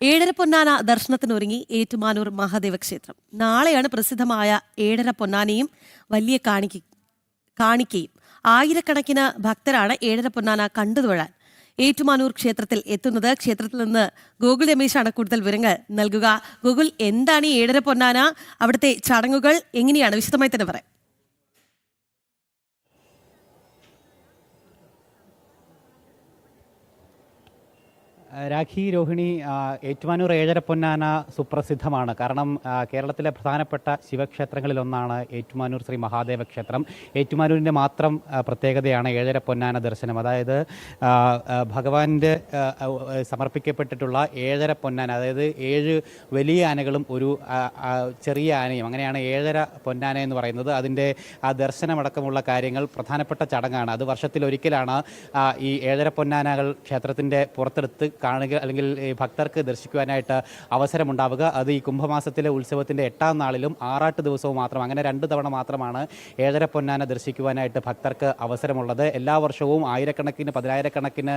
ഏഴര പൊന്നാന ദർശനത്തിനൊരുങ്ങി ഏറ്റുമാനൂർ മഹാദേവ ക്ഷേത്രം. നാളെയാണ് പ്രസിദ്ധമായ ഏഴര പൊന്നാനയും വലിയ കാണിക്കയും. ആയിരക്കണക്കിന് ഭക്തരാണ് ഏഴര പൊന്നാന കണ്ടുതൊഴാൻ ഏറ്റുമാനൂർ ക്ഷേത്രത്തിൽ എത്തുന്നത്. ക്ഷേത്രത്തിൽ നിന്ന് ഗൂഗിൾ രമേശാണ് കൂടുതൽ വിവരങ്ങൾ നൽകുക. ഗൂഗിൾ, എന്താണ് ഈ ഏഴര പൊന്നാന? അവിടുത്തെ ചടങ്ങുകൾ എങ്ങനെയാണ്? വിശദമായി തന്നെ പറയാം. രാഖി, രോഹിണി, ഏറ്റുമാനൂർ ഏഴര പൊന്നാന സുപ്രസിദ്ധമാണ്. കാരണം കേരളത്തിലെ പ്രധാനപ്പെട്ട ശിവക്ഷേത്രങ്ങളിലൊന്നാണ് ഏറ്റുമാനൂർ ശ്രീ മഹാദേവ ക്ഷേത്രം. ഏറ്റുമാനൂരിൻ്റെ മാത്രം പ്രത്യേകതയാണ് ഏഴര പൊന്നാന ദർശനം. അതായത് ഭഗവാന്റെ സമർപ്പിക്കപ്പെട്ടിട്ടുള്ള ഏഴര പൊന്നാന, അതായത് 7 വലിയ ആനകളും ഒരു ചെറിയ ആനയും, അങ്ങനെയാണ് ഏഴര പൊന്നാന എന്ന് പറയുന്നത്. അതിൻ്റെ ദർശനമടക്കമുള്ള കാര്യങ്ങൾ പ്രധാനപ്പെട്ട ചടങ്ങാണ്. അത് വർഷത്തിലൊരിക്കലാണ് ഈ ഏഴര പൊന്നാനകൾ ക്ഷേത്രത്തിൻ്റെ പുറത്തെടുത്ത് കാണുക, അല്ലെങ്കിൽ ഭക്തർക്ക് ദർശിക്കുവാനായിട്ട് അവസരമുണ്ടാവുക. അത് ഈ കുംഭമാസത്തിലെ ഉത്സവത്തിൻ്റെ 8ാം നാളിലും 6 ദിവസവും മാത്രം, അങ്ങനെ 2 തവണ മാത്രമാണ് ഏഴര പൊന്നാന ദർശിക്കുവാനായിട്ട് ഭക്തർക്ക് അവസരമുള്ളത്. എല്ലാ വർഷവും ആയിരക്കണക്കിന് 10,000-കണക്കിന്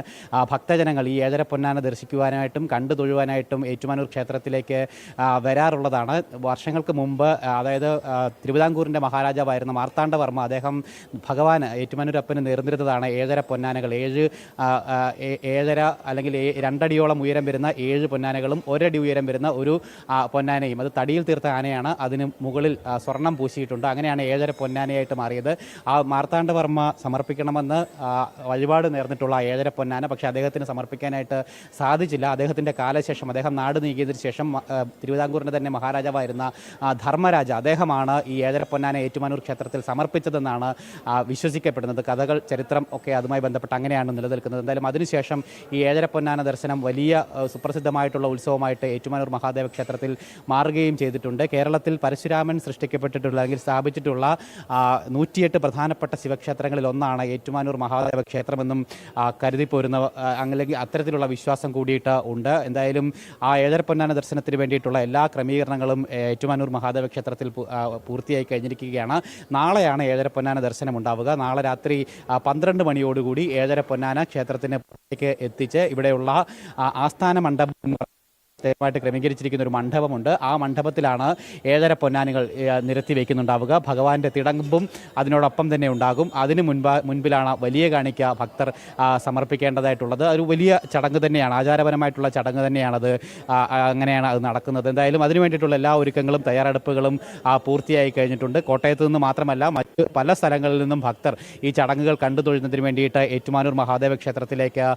ഭക്തജനങ്ങൾ ഈ ഏഴര പൊന്നാന ദർശിക്കുവാനായിട്ടും കണ്ടു തൊഴുവാനായിട്ടും ഏറ്റുമാനൂർ ക്ഷേത്രത്തിലേക്ക് വരാറുള്ളതാണ്. വർഷങ്ങൾക്ക് മുമ്പ്, അതായത് തിരുവിതാംകൂറിൻ്റെ മഹാരാജാവായിരുന്ന മാർത്താണ്ഡവർമ്മ, അദ്ദേഹം ഭഗവാൻ ഏറ്റുമാനൂരപ്പന് നേർന്നിരുന്നതാണ് ഏഴര പൊന്നാനകൾ. 7 അല്ലെങ്കിൽ 2 അടിയോളം ഉയരം വരുന്ന 7 പൊന്നാനകളും 1 അടി ഉയരം വരുന്ന ഒരു പൊന്നാനയും. അത് തടിയിൽ തീർത്ത ആനയാണ്. അതിന് മുകളിൽ സ്വർണം പൂശിയിട്ടുണ്ട്. അങ്ങനെയാണ് ഏഴര പൊന്നാനയായിട്ട് മാറിയത്. ആ മാർത്താണ്ഡവർമ്മ സമർപ്പിക്കണമെന്ന് വഴിപാട് നേർന്നിട്ടുള്ള ഏഴര പൊന്നാന പക്ഷേ അദ്ദേഹത്തിന് സമർപ്പിക്കാനായിട്ട് സാധിച്ചില്ല. അദ്ദേഹത്തിൻ്റെ കാലശേഷം, അദ്ദേഹം നാട് നീക്കിയതിനു ശേഷം തിരുവിതാംകൂറിൻ്റെ തന്നെ മഹാരാജാവായിരുന്ന ധർമ്മരാജ, അദ്ദേഹമാണ് ഈ ഏഴര പൊന്നാന ഏറ്റുമാനൂർ ക്ഷേത്രത്തിൽ സമർപ്പിച്ചതെന്നാണ് വിശ്വസിക്കപ്പെടുന്നത്. കഥകൾ, ചരിത്രം ഒക്കെ അതുമായി ബന്ധപ്പെട്ട് അങ്ങനെയാണ് നിലനിൽക്കുന്നത്. എന്തായാലും അതിനുശേഷം ഈ ഏഴര പൊന്നാന ദർശനം വലിയ സുപ്രസിദ്ധമായിട്ടുള്ള ഉത്സവമായിട്ട് ഏറ്റുമാനൂർ മഹാദേവ ക്ഷേത്രത്തിൽ മാറുകയും ചെയ്തിട്ടുണ്ട്. കേരളത്തിൽ പരശുരാമൻ സൃഷ്ടിക്കപ്പെട്ടിട്ടുള്ള, അല്ലെങ്കിൽ സ്ഥാപിച്ചിട്ടുള്ള 108 പ്രധാനപ്പെട്ട ശിവക്ഷേത്രങ്ങളിൽ ഒന്നാണ് ഏറ്റുമാനൂർ മഹാദേവ ക്ഷേത്രമെന്നും കരുതിപ്പോരുന്ന, അല്ലെങ്കിൽ അത്തരത്തിലുള്ള വിശ്വാസം കൂടിയിട്ട് ഉണ്ട്. എന്തായാലും ആ ഏഴര പൊന്നാന ദർശനത്തിന് വേണ്ടിയിട്ടുള്ള എല്ലാ ക്രമീകരണങ്ങളും ഏറ്റുമാനൂർ മഹാദേവ ക്ഷേത്രത്തിൽ പൂർത്തിയായി കഴിഞ്ഞിരിക്കുകയാണ്. നാളെയാണ് ഏഴര പൊന്നാന ദർശനം ഉണ്ടാവുക. നാളെ രാത്രി 12 മണിയോടുകൂടി ഏഴര പൊന്നാന ക്ഷേത്രത്തിന് എത്തിച്ച് ഇവിടെയുള്ള ആസ്ഥാന മണ്ഡപം പ്രത്യേകമായിട്ട് ക്രമീകരിച്ചിരിക്കുന്ന ഒരു മണ്ഡപമുണ്ട്. ആ മണ്ഡപത്തിലാണ് ഏഴര പൊന്നാനികൾ നിരത്തി വയ്ക്കുന്നുണ്ടാവുക. ഭഗവാന്റെ തിടമ്പും അതിനോടൊപ്പം തന്നെ ഉണ്ടാകും. അതിന് മുൻപിലാണ് വലിയ കാണിക്ക ഭക്തർ സമർപ്പിക്കേണ്ടതായിട്ടുള്ളത്. ഒരു വലിയ ചടങ്ങ് തന്നെയാണ്, ആചാരപരമായിട്ടുള്ള ചടങ്ങ് തന്നെയാണത്. അങ്ങനെയാണ് അത് നടക്കുന്നത്. എന്തായാലും അതിനു വേണ്ടിയിട്ടുള്ള എല്ലാ ഒരുക്കങ്ങളും തയ്യാറെടുപ്പുകളും പൂർത്തിയായി കഴിഞ്ഞിട്ടുണ്ട്. കോട്ടയത്ത് നിന്ന് മാത്രമല്ല, മറ്റ് പല സ്ഥലങ്ങളിൽ നിന്നും ഭക്തർ ഈ ചടങ്ങുകൾ കണ്ടു തൊഴുന്നതിന് വേണ്ടിയിട്ട് ഏറ്റുമാനൂർ മഹാദേവ ക്ഷേത്രത്തിലേക്ക്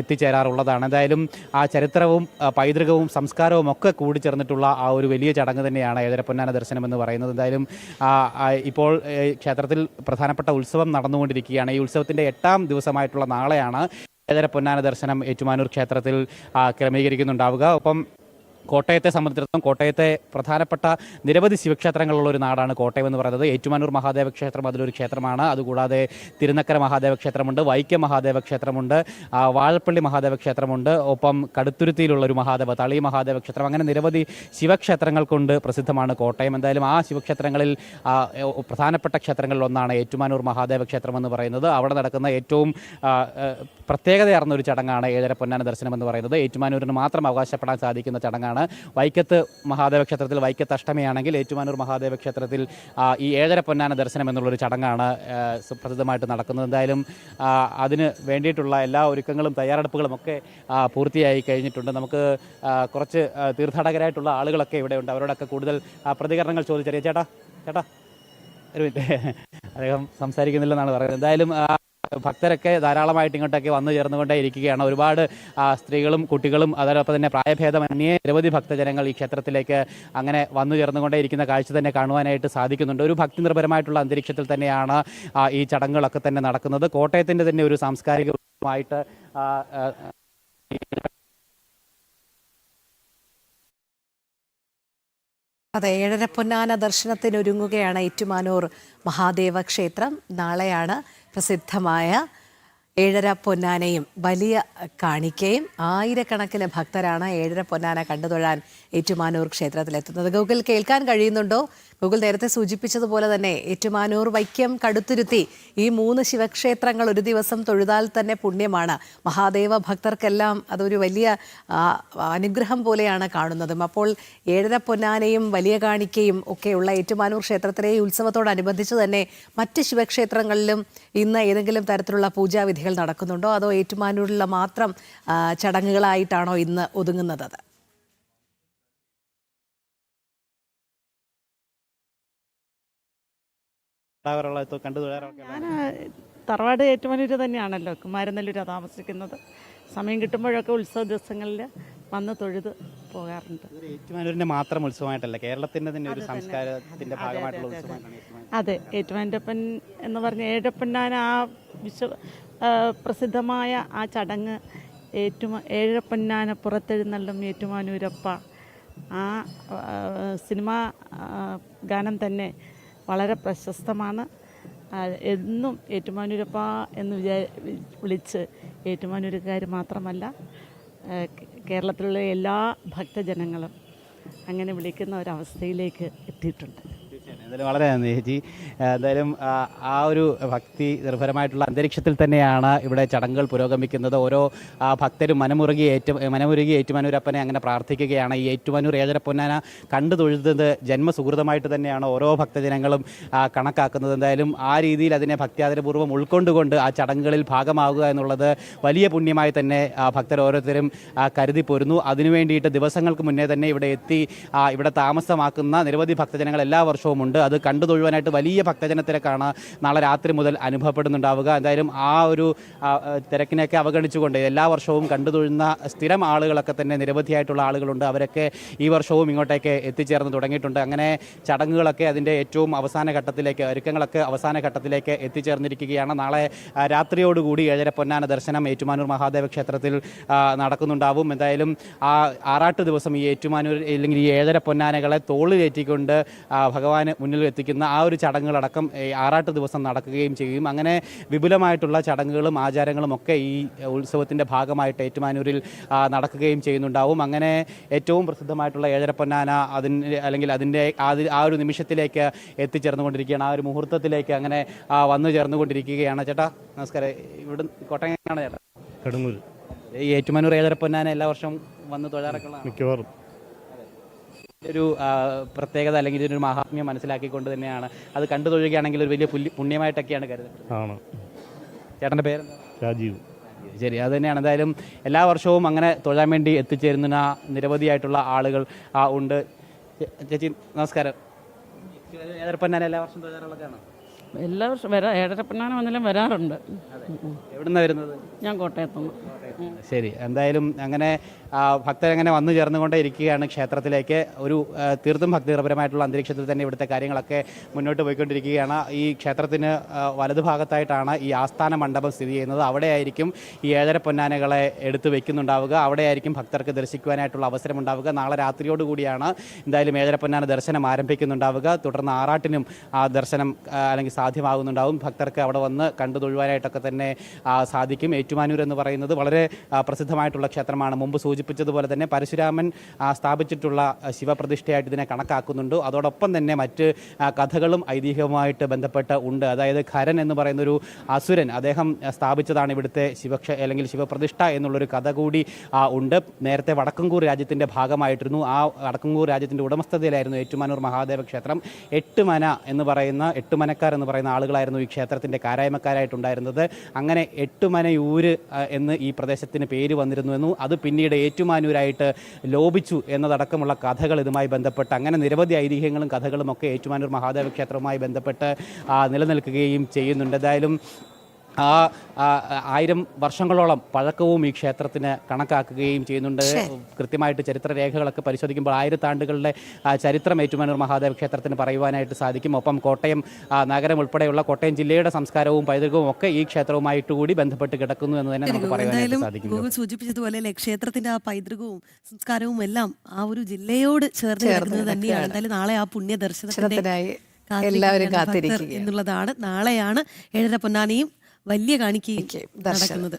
എത്തിച്ചേരാറുള്ളതാണ്. എന്തായാലും ആ ചരിത്രവും പൈതൃകവും സംസ്കാരവും ഒക്കെ കൂടിച്ചേർന്നിട്ടുള്ള ആ ഒരു വലിയ ചടങ്ങ് തന്നെയാണ് ഏഴര പൊന്നാന ദർശനം എന്ന് പറയുന്നത്. എന്തായാലും ഇപ്പോൾ ക്ഷേത്രത്തിൽ പ്രധാനപ്പെട്ട ഉത്സവം നടന്നുകൊണ്ടിരിക്കുകയാണ്. ഈ ഉത്സവത്തിൻ്റെ 8ാം ദിവസമായിട്ടുള്ള നാളെയാണ് ഏഴര പൊന്നാന ദർശനം ഏറ്റുമാനൂർ ക്ഷേത്രത്തിൽ ക്രമീകരിക്കുന്നുണ്ടാവുക. ഒപ്പം കോട്ടയത്തെ സംബന്ധിച്ചിടത്തോളം, കോട്ടയത്തെ പ്രധാനപ്പെട്ട നിരവധി ശിവക്ഷേത്രങ്ങളുള്ള ഒരു നാടാണ് കോട്ടയം എന്ന് പറയുന്നത്. ഏറ്റുമാനൂർ മഹാദേവ ക്ഷേത്രം അതിലൊരു ക്ഷേത്രമാണ്. അതുകൂടാതെ തിരുനക്കര മഹാദേവ ക്ഷേത്രമുണ്ട്, വൈക്കം മഹാദേവ ക്ഷേത്രമുണ്ട്, വാഴപ്പള്ളി മഹാദേവ ക്ഷേത്രമുണ്ട്, ഒപ്പം കടുത്തുരുത്തിയിലുള്ള ഒരു തളി മഹാദേവ ക്ഷേത്രം, അങ്ങനെ നിരവധി ശിവക്ഷേത്രങ്ങൾ കൊണ്ട് പ്രസിദ്ധമാണ് കോട്ടയം. എന്തായാലും ആ ശിവക്ഷേത്രങ്ങളിൽ പ്രധാനപ്പെട്ട ക്ഷേത്രങ്ങളിലൊന്നാണ് ഏറ്റുമാനൂർ മഹാദേവ ക്ഷേത്രം എന്ന് പറയുന്നത്. അവിടെ നടക്കുന്ന ഏറ്റവും പ്രത്യേകതയാർന്ന ഒരു ചടങ്ങാണ് ഏഴര പൊന്നാന ദർശനം എന്ന് പറയുന്നത്. ഏറ്റുമാനൂരിന് മാത്രം അവകാശപ്പെടാൻ സാധിക്കുന്ന ചടങ്ങാണ്. വൈക്കത്ത് മഹാദേവ ക്ഷേത്രത്തിൽ വൈക്കത്ത് അഷ്ടമിയാണെങ്കിൽ ഏറ്റുമാനൂർ മഹാദേവ ക്ഷേത്രത്തിൽ ഈ ഏഴര പൊന്നാന ദർശനം എന്നുള്ളൊരു ചടങ്ങാണ് സുപ്രസിദ്ധമായിട്ട് നടക്കുന്നത്. എന്തായാലും അതിന് വേണ്ടിയിട്ടുള്ള എല്ലാ ഒരുക്കങ്ങളും തയ്യാറെടുപ്പുകളും ഒക്കെ പൂർത്തിയായി കഴിഞ്ഞിട്ടുണ്ട്. നമുക്ക് കുറച്ച് തീർത്ഥാടകരായിട്ടുള്ള ആളുകളൊക്കെ ഇവിടെ ഉണ്ട്. അവരോടൊക്കെ കൂടുതൽ പ്രതികരണങ്ങൾ ചോദിച്ചറിയാം. ചേട്ടാ ഒരു മിനിറ്റ്, അദ്ദേഹം സംസാരിക്കുന്നില്ലെന്നാണ് പറയുന്നത്. എന്തായാലും ഭക്തരൊക്കെ ധാരാളമായിട്ട് ഇങ്ങോട്ടൊക്കെ വന്നു ചേർന്നുകൊണ്ടേ ഇരിക്കുകയാണ്. ഒരുപാട് സ്ത്രീകളും കുട്ടികളും അതോടൊപ്പം തന്നെ പ്രായഭേദമന്യേ നിരവധി ഭക്തജനങ്ങൾ ഈ ക്ഷേത്രത്തിലേക്ക് അങ്ങനെ വന്നു ചേർന്നുകൊണ്ടേ ഇരിക്കുന്ന കാഴ്ച തന്നെ കാണുവാനായിട്ട് സാധിക്കുന്നുണ്ട്. ഒരു ഭക്തി നിർഭരമായിട്ടുള്ള അന്തരീക്ഷത്തിൽ തന്നെയാണ് ഈ ചടങ്ങുകളൊക്കെ തന്നെ നടക്കുന്നത്. കോട്ടയത്തിൻ്റെ തന്നെ ഒരു സാംസ്കാരികമായിട്ട് അതെ, ഏഴര പൊന്നാന ദർശനത്തിനൊരുങ്ങുകയാണ് ഏറ്റുമാനൂർ മഹാദേവ ക്ഷേത്രം. നാളെയാണ് പ്രസിദ്ധമായ ഏഴര പൊന്നാനയും വലിയ കാണിക്കയും. ആയിരക്കണക്കിന് ഭക്തരാണ് ഏഴര പൊന്നാന കണ്ടുതൊഴാൻ ഏറ്റുമാനൂർ ക്ഷേത്രത്തിലെത്തുന്നത്. ഗൂഗിൾ, കേൾക്കാൻ കഴിയുന്നുണ്ടോ? ഗൂഗിൾ നേരത്തെ സൂചിപ്പിച്ചതുപോലെ തന്നെ ഏറ്റുമാനൂർ, വൈക്കം, കടുത്തുരുത്തി ഈ 3 ശിവക്ഷേത്രങ്ങൾ ഒരു ദിവസം തൊഴുതാൽ തന്നെ പുണ്യമാണ്. മഹാദേവ ഭക്തർക്കെല്ലാം അതൊരു വലിയ അനുഗ്രഹം പോലെയാണ് കാണുന്നതും. അപ്പോൾ ഏഴര പൊന്നാനയും വലിയ കാണിക്കയും ഒക്കെയുള്ള ഏറ്റുമാനൂർ ക്ഷേത്രത്തിലെ ഈ ഉത്സവത്തോടനുബന്ധിച്ച് തന്നെ മറ്റ് ശിവക്ഷേത്രങ്ങളിലും ഇന്ന് ഏതെങ്കിലും തരത്തിലുള്ള പൂജാവിധികൾ നടക്കുന്നുണ്ടോ, അതോ ഏറ്റുമാനൂരിലുള്ള മാത്രം ചടങ്ങുകളായിട്ടാണോ ഇന്ന് ഒതുങ്ങുന്നത്? ഞാൻ തറവാട് ഏറ്റുമാനൂര് തന്നെയാണല്ലോ, കുമാരനെല്ലൂരാണ് താമസിക്കുന്നത്. സമയം കിട്ടുമ്പോഴൊക്കെ ഉത്സവ ദിവസങ്ങളിൽ വന്ന് തൊഴുത് പോകാറുണ്ട്. ഏറ്റുമാനൂരിന്റെ മാത്രം ഉത്സവമായിട്ടല്ല, കേരളത്തിന്റെ തന്നെ ഒരു സംസ്കാരത്തിന്റെ ഭാഗമായിട്ടുള്ള ഉത്സവമാണ്. അതെ, ഏറ്റുമാനൂരപ്പൻ എന്ന് പറഞ്ഞ ഏഴരപ്പൊന്നാന ആ പ്രസിദ്ധമായ ആ ചടങ്ങ്, ഏഴരപ്പൊന്നാന പുറത്തെഴുന്നള്ളും ഏറ്റുമാനൂരപ്പ, ആ സിനിമാ ഗാനം തന്നെ വളരെ പ്രശസ്തമാണ്. എന്നും ഏറ്റുമാനൂരപ്പ എന്ന് വിളിച്ച് ഏറ്റുമാനൂരുകാർ മാത്രമല്ല കേരളത്തിലുള്ള എല്ലാ ഭക്തജനങ്ങളും അങ്ങനെ വിളിക്കുന്ന ഒരവസ്ഥയിലേക്ക് എത്തിയിട്ടുണ്ട്. എന്തായാലും വളരെ നന്ദി ചേച്ചി. എന്തായാലും ആ ഒരു ഭക്തി നിർഭരമായിട്ടുള്ള അന്തരീക്ഷത്തിൽ തന്നെയാണ് ഇവിടെ ചടങ്ങുകൾ പുരോഗമിക്കുന്നത്. ഓരോ ഭക്തരും മനമുരുകി ഏറ്റുമാനൂരപ്പനെ അങ്ങനെ പ്രാർത്ഥിക്കുകയാണ്. ഈ ഏറ്റുമാനൂർ ഏഴര പൊന്നാന കണ്ടു തൊഴുന്നത് ജന്മസുഹൃതമായിട്ട് തന്നെയാണ് ഓരോ ഭക്തജനങ്ങളും കണക്കാക്കുന്നത്. എന്തായാലും ആ രീതിയിൽ അതിനെ ഭക്ത്യാദരപൂർവ്വം ഉൾക്കൊണ്ടുകൊണ്ട് ആ ചടങ്ങുകളിൽ ഭാഗമാകുക എന്നുള്ളത് വലിയ പുണ്യമായി തന്നെ ഭക്തർ ഓരോരുത്തരും കരുതി പോരുന്നു. അതിനുവേണ്ടിയിട്ട് ദിവസങ്ങൾക്ക് മുന്നേ തന്നെ ഇവിടെ എത്തി ഇവിടെ താമസമാക്കുന്ന നിരവധി ഭക്തജനങ്ങൾ എല്ലാ വർഷവും ഉണ്ട്. അത് കണ്ടു തൊഴുവാനായിട്ട് വലിയ ഭക്തജനത്തിരക്കാണ് നാളെ രാത്രി മുതൽ അനുഭവപ്പെടുന്നുണ്ടാവുക. എന്തായാലും ആ ഒരു തിരക്കിനെയൊക്കെ അവഗണിച്ചുകൊണ്ട് എല്ലാ വർഷവും കണ്ടു തൊഴുന്ന സ്ഥിരം ആളുകളൊക്കെ തന്നെ നിരവധിയായിട്ടുള്ള ആളുകളുണ്ട്. അവരൊക്കെ ഈ വർഷവും ഇങ്ങോട്ടേക്ക് എത്തിച്ചേർന്ന് തുടങ്ങിയിട്ടുണ്ട്. അങ്ങനെ ചടങ്ങുകളൊക്കെ അതിൻ്റെ ഏറ്റവും അവസാന ഘട്ടത്തിലേക്ക്, ഒരുക്കങ്ങളൊക്കെ അവസാന ഘട്ടത്തിലേക്ക് എത്തിച്ചേർന്നിരിക്കുകയാണ്. നാളെ രാത്രിയോടുകൂടി ഏഴര പൊന്നാന ദർശനം ഏറ്റുമാനൂർ മഹാദേവ ക്ഷേത്രത്തിൽ നടക്കുന്നുണ്ടാവും. എന്തായാലും ആ ആറാട്ട് ദിവസം ഈ ഏറ്റുമാനൂർ അല്ലെങ്കിൽ ഈ ഏഴര പൊന്നാനകളെ തോളിലേറ്റിക്കൊണ്ട് ഭഗവാൻ മുന്നിൽ എത്തിക്കുന്ന ആ ഒരു ചടങ്ങുകളടക്കം ആറാട്ട് ദിവസം നടക്കുകയും ചെയ്യും. അങ്ങനെ വിപുലമായിട്ടുള്ള ചടങ്ങുകളും ആചാരങ്ങളും ഒക്കെ ഈ ഉത്സവത്തിൻ്റെ ഭാഗമായിട്ട് ഏറ്റുമാനൂരിൽ നടക്കുകയും ചെയ്യുന്നുണ്ടാവും. അങ്ങനെ ഏറ്റവും പ്രസിദ്ധമായിട്ടുള്ള ഏഴര പൊന്നാന അതിൻ്റെ ആ ഒരു നിമിഷത്തിലേക്ക് എത്തിച്ചേർന്നുകൊണ്ടിരിക്കുകയാണ്, ആ ഒരു മുഹൂർത്തത്തിലേക്ക് അങ്ങനെ വന്നു ചേർന്നുകൊണ്ടിരിക്കുകയാണ്. ചേട്ടാ നമസ്കാരം. ഇവിടെ കോട്ടയമാണ് ചേട്ടാ? കടങ്ങൂർ. ഈ ഏറ്റുമാനൂർ ഏഴര പൊന്നാന എല്ലാ വർഷവും വന്ന് തൊഴാറൊക്കെയുള്ള മിക്കവാറും ഒരു പ്രത്യേകത അല്ലെങ്കിൽ ഇതിനൊരു മഹാത്മ്യം മനസ്സിലാക്കിക്കൊണ്ട് തന്നെയാണ് അത് കണ്ടു തൊഴുകയാണെങ്കിൽ ഒരു വലിയ പുണ്യമായിട്ടൊക്കെയാണ് കരുതുന്നത്. ആണ്. ചേട്ടൻ്റെ പേരെന്താ? രാജീവ്. ശരി, അത് തന്നെയാണ്. എന്തായാലും എല്ലാ വർഷവും അങ്ങനെ തൊഴാൻ വേണ്ടി എത്തിച്ചേരുന്ന നിരവധിയായിട്ടുള്ള ആളുകൾ ഉണ്ട്. ചേച്ചി നമസ്കാരം. ഏഴരപ്പൊന്നാന എല്ലാ വർഷവും തൊഴാറുള്ളതാണ്? എല്ലാ വർഷവും ഏഴരപ്പൊന്നാന വന്നാലും വരാറുണ്ട്. എവിടെ നിന്നാണ് വരുന്നത്? ഞാൻ കോട്ടയത്തുനിന്ന്. ശരി, എന്തായാലും അങ്ങനെ ഭക്തരങ്ങനെ വന്നു ചേർന്നുകൊണ്ടേ ഇരിക്കുകയാണ് ക്ഷേത്രത്തിലേക്ക്. ഒരു തീർത്തും ഭക്തിപരമായിട്ടുള്ള അന്തരീക്ഷത്തിൽ തന്നെ ഇവിടുത്തെ കാര്യങ്ങളൊക്കെ മുന്നോട്ട് പോയിക്കൊണ്ടിരിക്കുകയാണ്. ഈ ക്ഷേത്രത്തിന് വലതുഭാഗത്തായിട്ടാണ് ഈ ആസ്ഥാന മണ്ഡപം സ്ഥിതി ചെയ്യുന്നത്. അവിടെയായിരിക്കും ഈ ഏഴര പൊന്നാനകളെ എടുത്തു വെക്കുന്നുണ്ടാവുക. അവിടെയായിരിക്കും ഭക്തർക്ക് ദർശിക്കുവാനായിട്ടുള്ള അവസരമുണ്ടാവുക. നാളെ രാത്രിയോടുകൂടിയാണ് എന്തായാലും ഏഴര പൊന്നാന ദർശനം ആരംഭിക്കുന്നുണ്ടാവുക. തുടർന്ന് ആറാട്ടിനും ആ ദർശനം അല്ലെങ്കിൽ സാധ്യമാകുന്നുണ്ടാവും. ഭക്തർക്ക് അവിടെ വന്ന് കണ്ടു തൊഴുവാനായിട്ടൊക്കെ തന്നെ സാധിക്കും. ഏറ്റുമാനൂർ എന്ന് പറയുന്നത് വളരെ പ്രസിദ്ധമായിട്ടുള്ള ക്ഷേത്രമാണ്. മുമ്പ് സൂചിപ്പിച്ചതുപോലെ തന്നെ പരശുരാമൻ സ്ഥാപിച്ചിട്ടുള്ള ശിവപ്രതിഷ്ഠയായിട്ട് ഇതിനെ കണക്കാക്കുന്നുണ്ട്. അതോടൊപ്പം തന്നെ മറ്റ് കഥകളും ഐതിഹ്യവുമായിട്ട് ബന്ധപ്പെട്ട് ഉണ്ട്. അതായത് ഖരൻ എന്ന് പറയുന്നൊരു അസുരൻ, അദ്ദേഹം സ്ഥാപിച്ചതാണ് ഇവിടുത്തെ അല്ലെങ്കിൽ ശിവപ്രതിഷ്ഠ എന്നുള്ളൊരു കഥ കൂടി ഉണ്ട്. നേരത്തെ വടക്കങ്കൂർ രാജ്യത്തിൻ്റെ ഭാഗമായിട്ടിരുന്നു. ആ വടക്കങ്കൂർ രാജ്യത്തിൻ്റെ ഉടമസ്ഥതയിലായിരുന്നു ഏറ്റുമാനൂർ മഹാദേവ ക്ഷേത്രം. എട്ടുമനക്കാർ എന്ന് പറയുന്ന ആളുകളായിരുന്നു ഈ ക്ഷേത്രത്തിൻ്റെ കാരായ്മക്കാരായിട്ടുണ്ടായിരുന്നത്. അങ്ങനെ എട്ടുമനയൂര് എന്ന് ഈ പ്രദേശത്തിന് പേര് വന്നിരുന്നുവെന്നും അത് പിന്നീട് ഏറ്റുമാനൂരായിട്ട് ലോപിച്ചു എന്നതടക്കമുള്ള കഥകൾ ഇതുമായി ബന്ധപ്പെട്ട് അങ്ങനെ നിരവധി ഐതിഹ്യങ്ങളും കഥകളും ഒക്കെ ഏറ്റുമാനൂർ മഹാദേവ ക്ഷേത്രവുമായി ബന്ധപ്പെട്ട് നിലനിൽക്കുകയും ചെയ്യുന്നുണ്ട്. എന്തായാലും 1000 വർഷങ്ങളോളം പഴക്കവും ഈ ക്ഷേത്രത്തിന് കണക്കാക്കുകയും ചെയ്യുന്നുണ്ട്. കൃത്യമായിട്ട് ചരിത്രരേഖകളൊക്കെ പരിശോധിക്കുമ്പോൾ 1000 ആണ്ടുകളുടെ ചരിത്രം ഏറ്റുമാനൂർ മഹാദേവ ക്ഷേത്രത്തിന് പറയുവാനായിട്ട് സാധിക്കും. ഒപ്പം കോട്ടയം നഗരം ഉൾപ്പെടെയുള്ള കോട്ടയം ജില്ലയുടെ സംസ്കാരവും പൈതൃകവും ഒക്കെ ഈ ക്ഷേത്രവുമായിട്ട് കൂടി ബന്ധപ്പെട്ട് കിടക്കുന്നു എന്ന് തന്നെ നമുക്ക് പറയാനായിട്ട് സാധിക്കും. സൂചിപ്പിച്ചതുപോലെ ക്ഷേത്രത്തിന്റെ ആ പൈതൃകവും സംസ്കാരവും എല്ലാം ആ ഒരു ജില്ലയോട് ചേർന്ന് കിടക്കുന്നത് തന്നെയാണ്. എന്തായാലും നാളെ ആ പുണ്യ ദർശനത്തിനായി എല്ലാവരും കാത്തിരിക്കുക എന്നുള്ളതാണ്. നാളെയാണ് ഏഴര പൊന്നാനയും വലിയ കാണിക്കയും നടക്കുന്നത്.